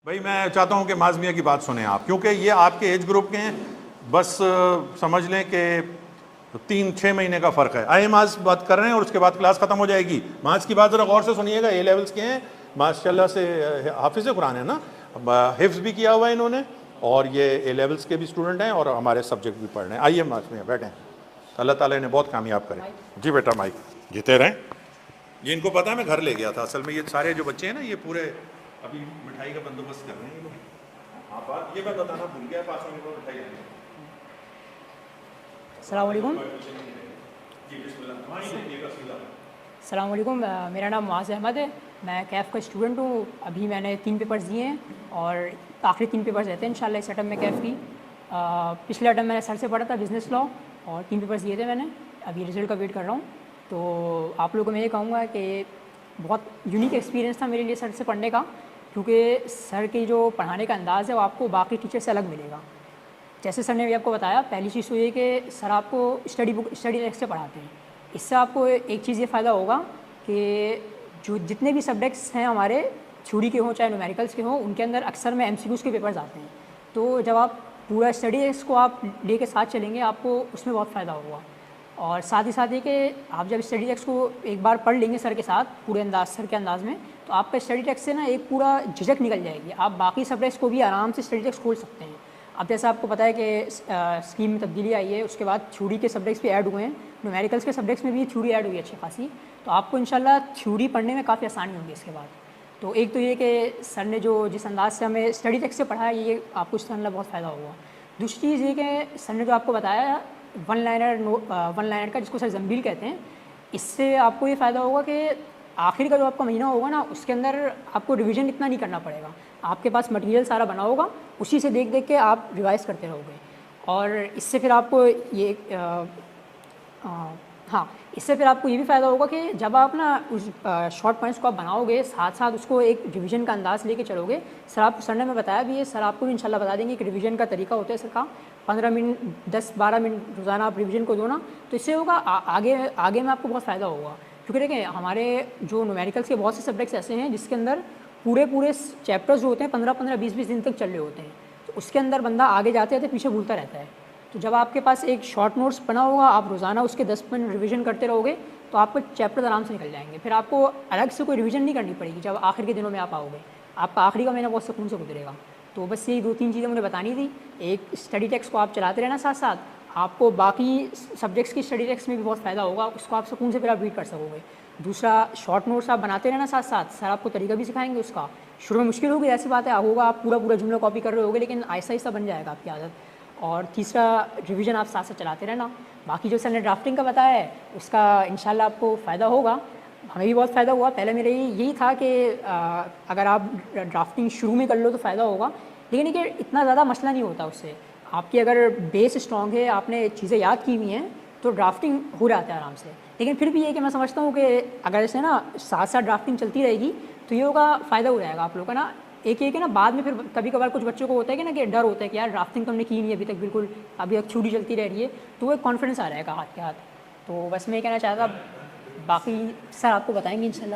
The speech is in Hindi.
भाई मैं चाहता हूँ कि माज़ मियाँ की बात सुने आप, क्योंकि ये आपके एज ग्रुप के हैं। बस समझ लें कि 3-6 महीने का फ़र्क है। आए माज़ बात कर रहे हैं और उसके बाद क्लास ख़त्म हो जाएगी। माज़ की बात ज़रा गौर से सुनिएगा। ए लेवल्स के हैं माशाल्लाह से, हाफिज़ कुरान है ना, हिफ्ज़ भी किया हुआ है इन्होंने, और ये ए लेवल्स के भी स्टूडेंट हैं और हमारे सब्जेक्ट भी पढ़ रहे हैं। आइए माज़ मियाँ बैठें, अल्लाह ताला इन्हें बहुत कामयाब करे। जी बेटा माइक जीते रहें। ये इनको पता है मैं घर ले गया था। असल में ये सारे जो बच्चे हैं ना, ये पूरे अभी मिठाई का बंदोबस्त कर रहे हैं ये लोग। हाँ बात ये मैं बताना भूल गया, पास में इनको मिठाई देंगे। अस्सलाम वालेकुम। जी बिस्मिल्लाह। अस्सलाम वालेकुम। मेरा नाम मुआज़ अहमद है। मैं कैफ़ का स्टूडेंट हूँ। अभी मैंने 3 पेपर्स दिए हैं और आखिरी 3 पेपर्स रहते हैं इंशाल्लाह इस अटम में कैफ़ की। पिछले अटम मैंने सर से पढ़ा था बिज़नेस लॉ और 3 पेपर्स दिए थे मैंने। अभी रिज़ल्ट का वेट कर रहा हूँ। तो आप लोगों को मैं ये कहूँगा कि बहुत यूनिक एक्सपीरियंस था मेरे लिए सर से पढ़ने का, क्योंकि सर की जो पढ़ाने का अंदाज़ है वो आपको बाकी टीचर से अलग मिलेगा। जैसे सर ने भी आपको बताया, पहली चीज़ तो ये कि सर आपको स्टडी टेक्स्ट से पढ़ाते हैं। इससे आपको एक चीज़ ये फ़ायदा होगा कि जो जितने भी सब्जेक्ट्स हैं हमारे, थ्योरी के हों चाहे न्यूमेरिकल्स के हों, उनके अंदर अक्सर में एमसीक्यूज़ के पेपर्स आते हैं। तो जब आप पूरा स्टडी टेक्स्ट को आप लेके साथ चलेंगे, आपको उसमें बहुत फ़ायदा होगा। और साथ ही साथ ये कि आप जब स्टडी टेक्स्ट को एक बार पढ़ लेंगे सर के साथ, पूरे अंदाज सर के अंदाज़ में, तो आपका स्टडी टेक्स्ट से ना एक पूरा झिझक निकल जाएगी। आप बाकी सब्जेक्ट्स को भी आराम से स्टडी टेक्स्ट खोल सकते हैं। अब जैसा आपको पता है कि स्कीम में तब्दीली आई है, उसके बाद थ्योरी के सब्जेक्ट्स भी ऐड हुए हैं, न्यूमेरिकल्स के सब्जेक्ट्स में भी थ्योरी ऐड हुई है अच्छी खासी। तो आपको इंशाल्लाह थ्योरी पढ़ने में काफ़ी आसानी होगी इसके बाद। तो एक तो ये कि सर ने जो जिस अंदाज से हमें स्टडी टेक्स्ट से पढ़ाया, ये आपको इससे बहुत फ़ायदा होगा। दूसरी चीज़ ये कि सर ने जो आपको बताया वन लाइनर का, जिसको सर जंबील कहते हैं, इससे आपको ये फ़ायदा होगा कि आखिर का जो आपका महीना होगा ना, उसके अंदर आपको रिवीजन इतना नहीं करना पड़ेगा। आपके पास मटेरियल सारा बना होगा, उसी से देख देख के आप रिवाइज़ करते रहोगे। और इससे फिर आपको ये हाँ, इससे फिर आपको ये भी फ़ायदा होगा कि जब आप ना उस शॉर्ट पॉइंट्स को आप बनाओगे, साथ साथ उसको एक रिवीजन का अंदाज़ लेके चलोगे। सर ने मैं बताया भी है, सर आपको भी इंशाल्लाह बता देंगे कि रिवीजन का तरीका होता है सर का। 15 मिनट 10-12 मिनट रोज़ाना आप रिवीजन को दो ना, तो इससे होगा आगे में आपको बहुत फ़ायदा होगा। क्योंकि देखें, हमारे जो न्यूमेरिकल्स के बहुत से सब्जेक्ट्स ऐसे हैं जिसके अंदर पूरे चैप्टर्स जो होते हैं 15-15 20-20 दिन तक चल रहे होते हैं। तो उसके अंदर बंदा आगे जाते जाते पीछे भूलता रहता है। तो जब आपके पास एक शॉर्ट नोट्स बना होगा, आप रोज़ाना उसके 10 मिनट रिवीजन करते रहोगे, तो आपको चैप्टर आराम से निकल जाएंगे। फिर आपको अलग से कोई रिवीजन नहीं करनी पड़ेगी। जब आखिर के दिनों में आप आओगे, आपका आखिरी का महीना बहुत सुकून से गुजरेगा। तो बस यही 2-3 चीज़ें मुझे बतानी थी। एक, स्टडी टेक्स्ट को आप चलाते रहना साथ साथ, आपको बाकी सब्जेक्ट्स की स्टडी टेक्स्ट में भी बहुत फ़ायदा होगा, उसको आप सुकून से फिर आप रीड कर सकोगे। दूसरा, शॉर्ट नोट्स आप बनाते रहना साथ साथ, सर आपको तरीका भी सिखाएंगे उसका। शुरू में मुश्किल होगी, ऐसी बात है, होगा आप पूरा जुमला कॉपी कर रहे होगे, लेकिन आहिस्ता आहिस्ता बन जाएगा आपकी आदत। और तीसरा, रिवीजन आप साथ साथ चलाते रहना। बाकी जो सर ने ड्राफ्टिंग का बताया है, उसका इंशाल्लाह आपको फ़ायदा होगा। हमें भी बहुत फ़ायदा हुआ। पहले मेरे यही था कि अगर आप ड्राफ्टिंग शुरू में कर लो तो फ़ायदा होगा, लेकिन ये इतना ज़्यादा मसला नहीं होता उससे। आपकी अगर बेस स्ट्रॉन्ग है, आपने चीज़ें याद की हुई हैं, तो ड्राफ्टिंग हो जाता है आराम से। लेकिन फिर भी ये कि मैं समझता हूँ कि अगर ऐसे ना साथ साथ ड्राफ्टिंग चलती रहेगी, तो ये होगा, फ़ायदा हो जाएगा आप लोगों का ना। एक है ना, बाद में फिर कभी कभार कुछ बच्चों को होता है कि ना, कि डर होता है कि यार ड्राफ्टिंग तो हमने की नहीं अभी तक, बिल्कुल अभी अब छुट्टी चलती रह रही है, तो वो एक कॉन्फिडेंस आ रहेगा हाथ के हाथ। तो बस मैं ये कहना चाहता, बाकी सर आपको बताएंगे इंशाल्लाह।